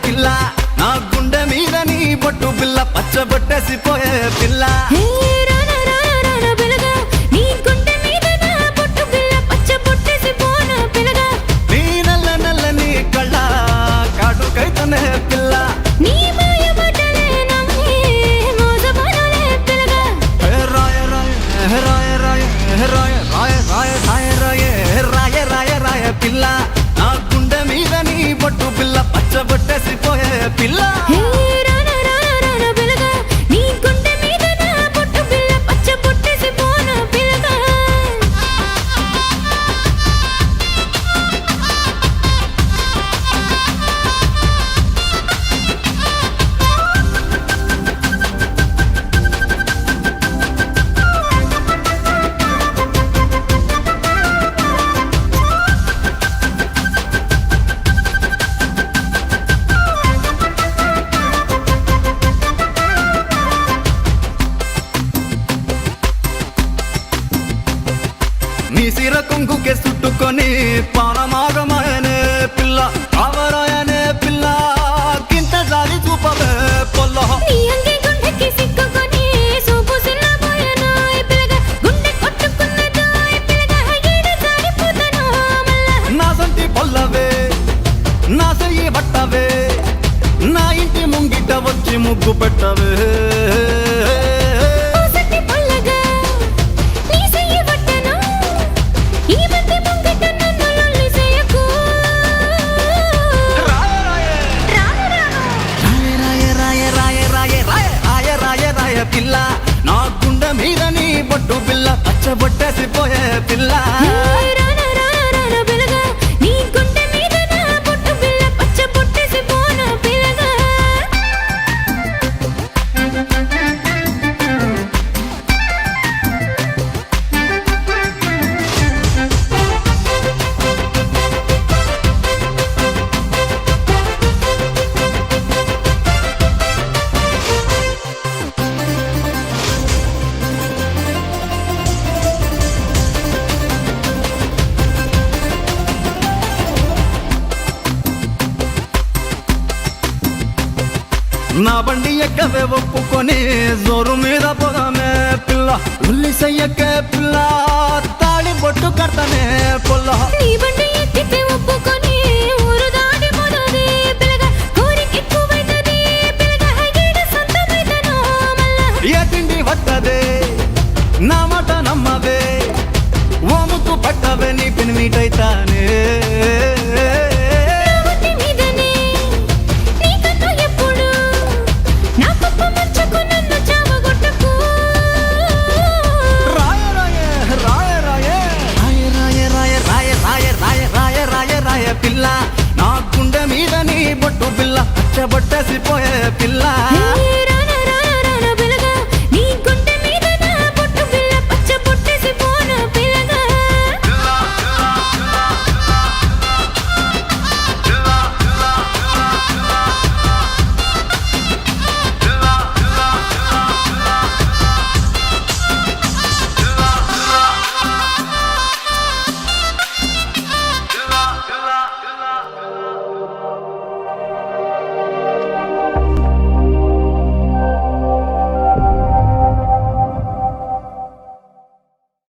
పిల్ల నా గుండె మీద నీ బొట్టు పిల్ల పచ్చబొట్టేసిపోయే పిల్ల నీ నల్ల నల్లని కళ్ళ కాటుకైతనే పిల్ల రాయ రాయ రాయ పిల్ల నా గుండె మీద నీ బొట్టు పిల్ల పచ్చబొట్టేసిపోయే పిల్ల నీ సిర కొంగుకే చుట్టుకొని పానమాగమయనే పిల్ల కావరాయనే పిల్ల కింత జాలి చూపవే పొల్ల నా సంటి పొల్లవే నా చెయ్యి బట్టవే నా ఇంటి ముంగిట వచ్చి ముగ్గు పెట్టవే పిల్ల నా గుండె మీద నీ బొట్టు పిల్ల పచ్చబొట్టేసిపోయే పిల్ల నా బండి ఎక్కవే ఒప్పుకొని జోరు మీద పోదామే పిల్ల ఉల్లి సయ్యకే పిల్ల తాళి బొట్టు కడతానే పొల్ల ఏ తిండి వట్టదే నా మాట నమ్మవే ఓముతు పట్టవే నీ పెనిమిటైతానే పిల్ల నా గుండె మీద నీ బొట్టు పిల్ల పచ్చబొట్టేసిపోయే పిల్ల